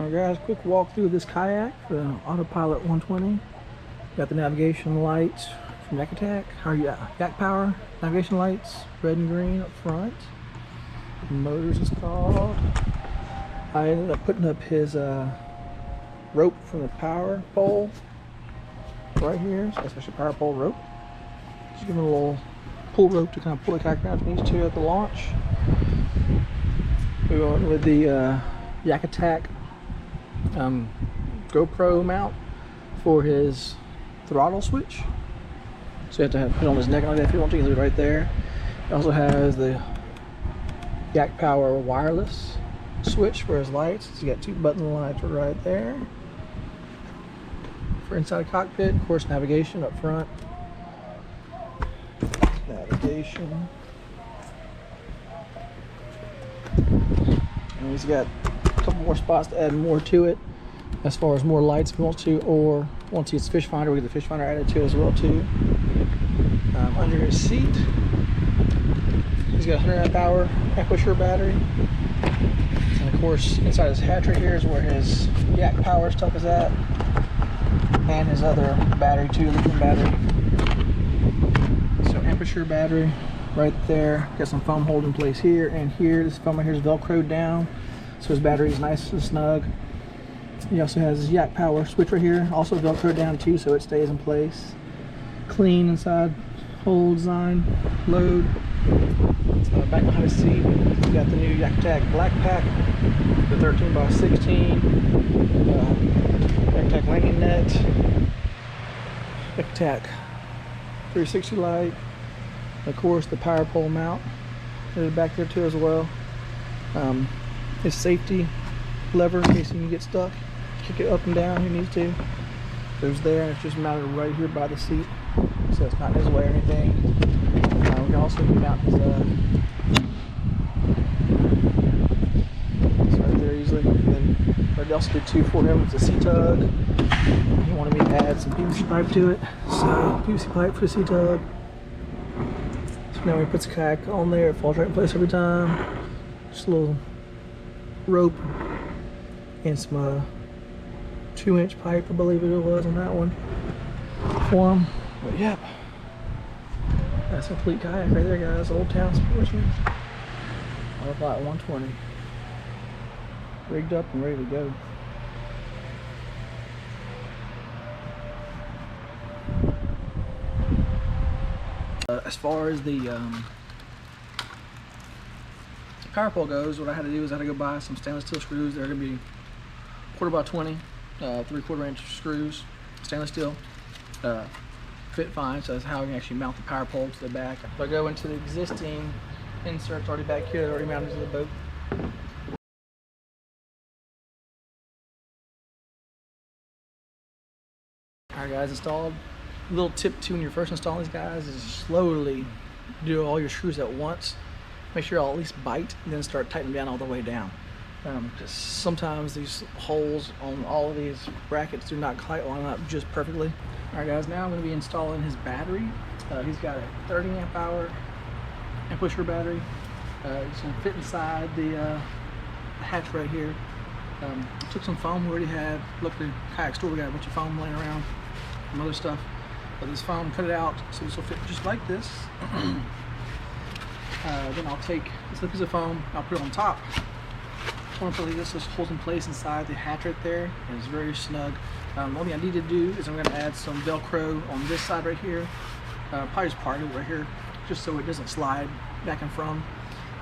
Alright guys, quick walk through this kayak, the AutoPilot 120. Got the navigation lights from Yak-Power navigation lights, red and green up front. The motors installed. I ended up putting up his rope from the power pole right here. So that's actually a power pole rope. Just give him a little pull rope to kind of pull the kayak around if he needs to at the launch. We went with the Yak-Attack GoPro mount for his throttle switch. So you have to put it on his neck like that if you want to. You can leave it right there. It also has the Yak-Power wireless switch for his lights. So you got two button lights right there. For inside the cockpit, of course, navigation up front. Navigation. And he's got a couple more spots to add more to it, as far as more lights if he wants to, or once it's fish finder, we get the fish finder added to it as well too. Under his seat, he's got a 100 amp hour Amposure battery, and of course inside his hatch right here is where his Yak-Power stuff is at, and his other battery too, lithium battery. So Amposure battery right there. Got some foam holding place here and here. This foam right here is velcroed down, so his battery is nice and snug. He also has his Yak-Power switch right here, also velcroed down too, so it stays in place. Clean inside, whole design, load. Back behind his seat, we got the new Yak-Attack Black Pack, the 13x16, Yak-Attack landing net, Yak-Attack 360 light, of course the Powerpole mount is back there too as well. His safety lever in case he can get stuck, kick it up and down if he needs to. There's there, and it's just mounted right here by the seat, so it's not in his way or anything. We can also mount his it's right there easily. And then what I also did too for him was a C-tug. He wanted me to add some PVC pipe to it, so PVC pipe for the C-tug. So now when he puts the kayak on there, it falls right in place every time. Just a little rope and some 2-inch pipe, I believe it was on that one for him. But yep, that's a complete kayak right there, guys. Old Town Sportsman AutoPilot 120, rigged up and ready to go. As far as the power pole goes, what I had to do is I had to go buy some stainless steel screws. They're going to be 1/4x20, 3/4 inch screws, stainless steel. Fit fine, so that's how I can actually mount the power pole to the back. So I go into the existing inserts already back here, already mounted to the boat. Alright guys, installed. A little tip too when you're first installing these guys is slowly do all your screws at once. Make sure I'll at least bite and then start tightening down all the way down. Because sometimes these holes on all of these brackets do not quite line up just perfectly. Alright guys, now I'm going to be installing his battery. He's got a 30 amp hour Amposure battery. It's going to fit inside the hatch right here. Took some foam we already had. Looked at the kayak store, we got a bunch of foam laying around, some other stuff. But this foam, cut it out so this will fit just like this. Then I'll take this piece of foam, I'll put it on top. Hopefully this just holds in place inside the hatch right there, and it's very snug. One thing I need to do is I'm going to add some Velcro on this side right here, probably just part of it right here, just so it doesn't slide back and from.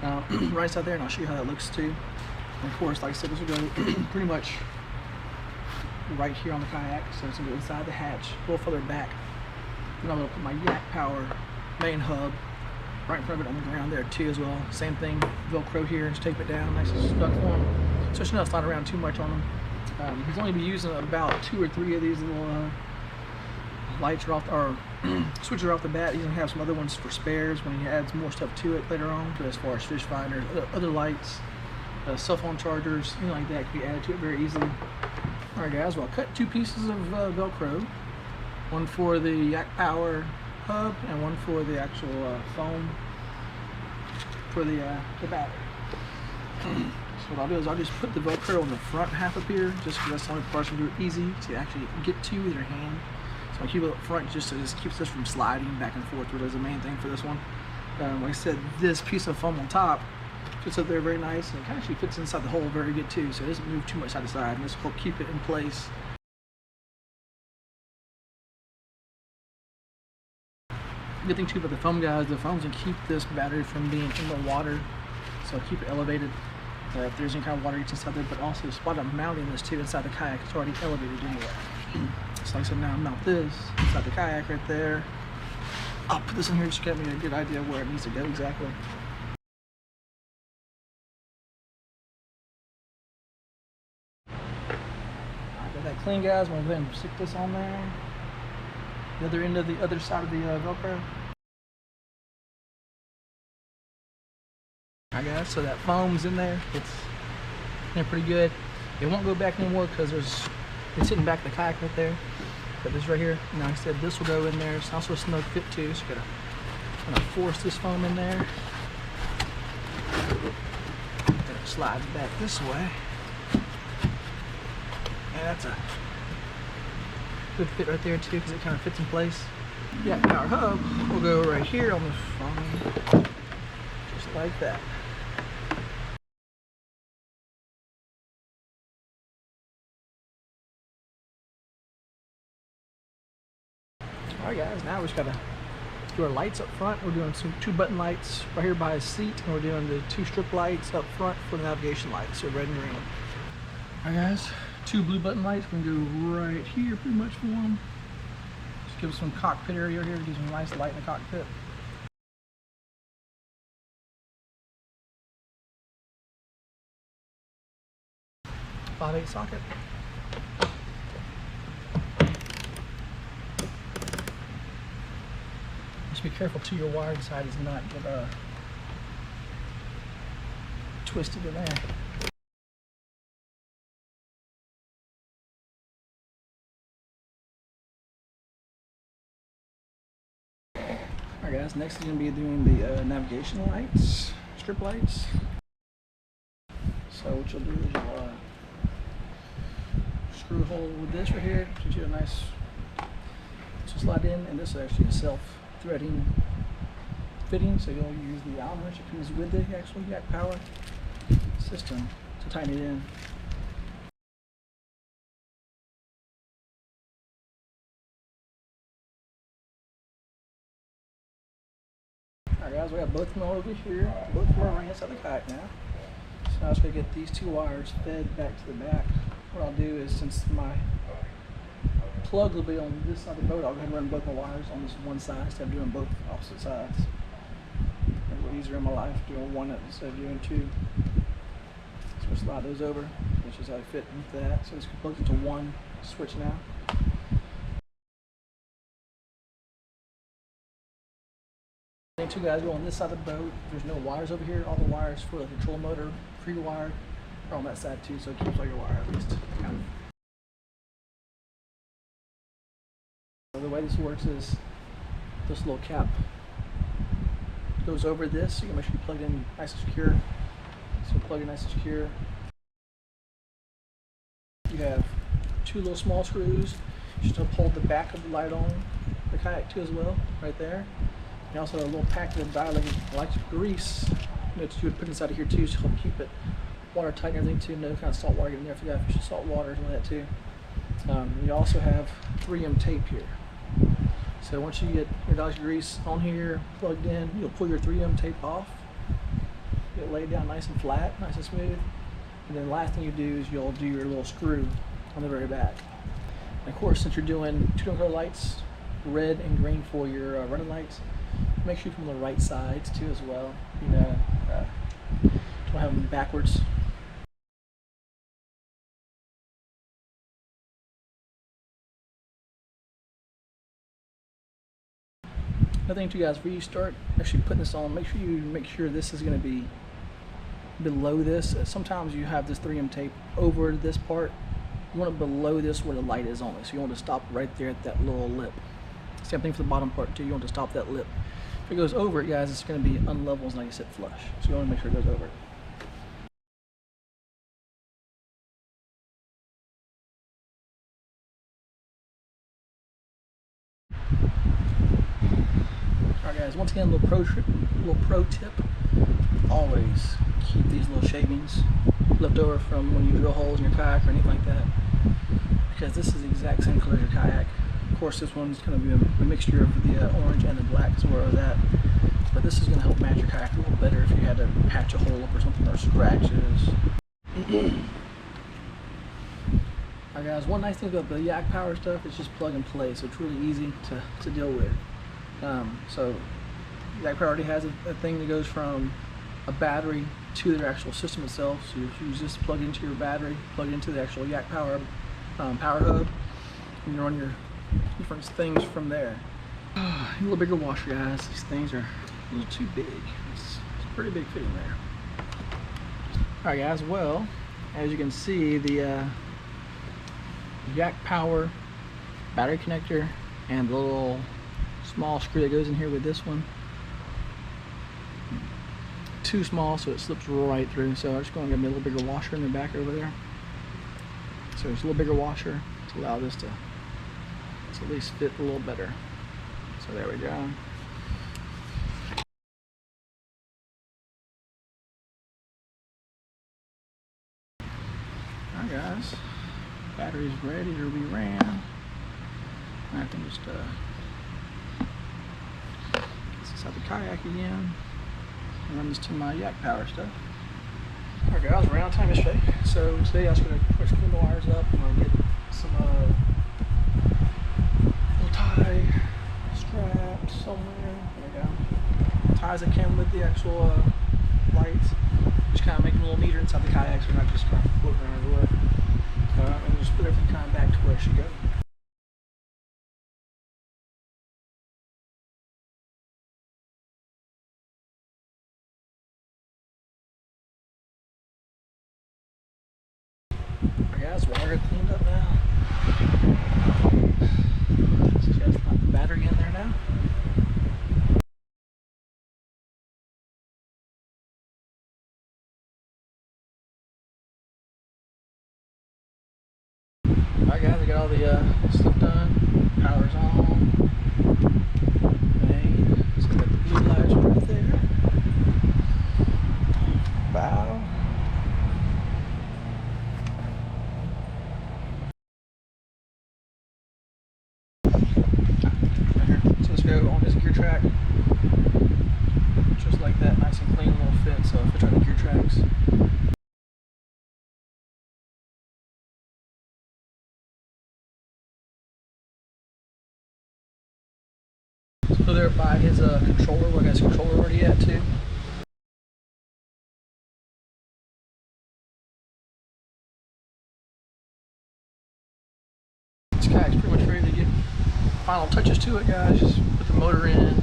Right inside there, and I'll show you how that looks too. And of course, like I said, this will go pretty much right here on the kayak, so it's going to go inside the hatch, a little further back. Then I'm going to put my Yak-Power main hub right in front of it on the ground there too as well. Same thing, Velcro here, and just tape it down nice and snug for him, so it's not sliding around too much on him. He's only be using about 2 or 3 of these little lights are off, or switches are off the bat. He's gonna have some other ones for spares when he adds more stuff to it later on. But as far as fish finders, other lights, cell phone chargers, anything like that can be added to it very easily. All right, guys. Well, I cut 2 pieces of Velcro, one for the Yak-Power hub and one for the actual foam for the battery. So what I'll do is I'll just put the Velcro on the front half up here, just because that's the only part you can do it easy to actually get to with your hand. So I keep it up front just so it just keeps this from sliding back and forth, which is the main thing for this one. Like I said, this piece of foam on top fits up there very nice, and it actually fits inside the hole very good too, so it doesn't move too much side to side, and this will keep it in place. Good thing too about the foam, guys, the foam's gonna keep this battery from being in the water, so keep it elevated if there's any kind of water gets inside there. But also the spot I'm mounting this to inside the kayak is already elevated anyway. So like I said, now I mount this inside the kayak right there. I'll put this in here just to get me a good idea of where it needs to go exactly. Alright, got that clean, guys. I'm gonna go ahead and stick this on there. The other end of the other side of the Velcro. Alright, guys, so that foam's in there. It's in there pretty good. It won't go back anymore because it's sitting back in the kayak right there. But this right here, and like I said, this will go in there. It's also a snug fit too, so you gotta force this foam in there. It slides back this way. And that's a good fit right there too, because it kind of fits in place. Yak-Power hub will go right here on the foam, just like that. Alright guys, now we just gotta do our lights up front. We're doing some 2 button lights right here by his seat, and we're doing the 2 strip lights up front for the navigation lights, so red and green. Alright guys, 2 blue button lights. We're gonna go right here pretty much for one. Just give us some cockpit area here, give some nice light in the cockpit. .5/8 socket. Just be careful too, your wiring side does not get twisted in there. Alright guys, next is going to be doing the navigation lights, strip lights. So what you'll do is you'll screw a hole with this right here, gives you a nice, this will slide in, and this is actually a self-threading fitting, so you'll use the Allen wrench that comes with the actual Yak-Power system to tighten it in. Alright guys, we got both of them over here. Both of them are right inside the kayak now. So now I'm just going to get these 2 wires fed back to the back. What I'll do is, since my plug will be on this side of the boat, I'll go ahead and run both my wires on this one side instead of doing both opposite sides. It's a little easier in my life doing one instead of doing 2. So we'll slide those over, which is how they fit into that. So it's plugged into one switch now. The 2 guys go on this side of the boat. There's no wires over here. All the wires for the control motor, pre-wired, are on that side too, so it keeps all your wire at least kind of. So the way this works is this little cap goes over this, so you can make sure you plug it in nice and secure. So plug it nice and secure. You have 2 little small screws just to hold the back of the light on the kayak too as well, right there. And also a little packet of dilated electric grease that you would put inside of here too to help keep it watertight and everything too. No kind of salt water getting there if you got salt water and all that too. You also have 3M tape here. So once you get your electric grease on here plugged in, you'll pull your 3M tape off. Get it laid down nice and flat, nice and smooth. And then the last thing you do is you'll do your little screw on the very back. And of course, since you're doing 2 different color lights, red and green for your running lights, make sure you come on the right sides too as well. You know, don't have them backwards. Another thing too guys, before you start actually putting this on, make sure this is going to be below this. Sometimes you have this 3M tape over this part. You want it below this where the light is on it. So you want to stop right there at that little lip. Same thing for the bottom part too. You want to stop that lip. If it goes over it, guys, it's going to be unlevel, it's not going to sit flush. So you want to make sure it goes over it. guys, once again, little pro tip, always keep these little shavings left over from when you drill holes in your kayak or anything like that, because this is the exact same color as your kayak. Of course, this one's going to be a mixture of the orange and the black is where I was at, but this is going to help match your kayak a little better if you had to patch a hole up or something, or scratches. Alright guys, one nice thing about the Yak-Power stuff is just plug and play, so it's really easy to deal with. So Yak-Power already has a thing that goes from a battery to their actual system itself, so you use this to plug into your battery, plug into the actual Yak-Power power hub, and you run your different things from there. A little bigger washer, guys. These things are a little too big. It's a pretty big fitting there. Alright guys, well, as you can see, the Yak-Power battery connector and the little small screw that goes in here with this one, too small, so it slips right through. So I'm just going to get a little bigger washer in the back over there. So it's a little bigger washer to allow this to at least fit a little better. So there we go. Alright guys, battery's ready to be ran. I can just get this inside the kayak again and run this to my Yak-Power stuff. Alright guys, we're out of time yesterday, so today I was going to first clean the wires up. I'm going to get some little tie straps somewhere. There we go. Ties that came with the actual lights. Just kind of make them a little neater inside the kayak, so we're not just kind of floating around everywhere. And just put everything kind of back to where it should go. Alright guys, water cleaned up now. So you guys put the battery in there now. Alright guys, I got all the stuff done. Power's on. Main. So got the blue lights right there. Bow. So let's go on this gear track. Just like that, nice and clean little fit. So if I try the gear tracks. So there by his controller, where I got his controller already at too. This kayak's pretty much ready to get final touches to it, guys. Just put the motor in,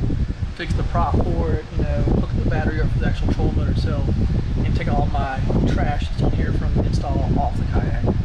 fix the prop for it, you know, hook the battery up for the actual trolling motor itself, and take all my trash that's on here from the install off the kayak.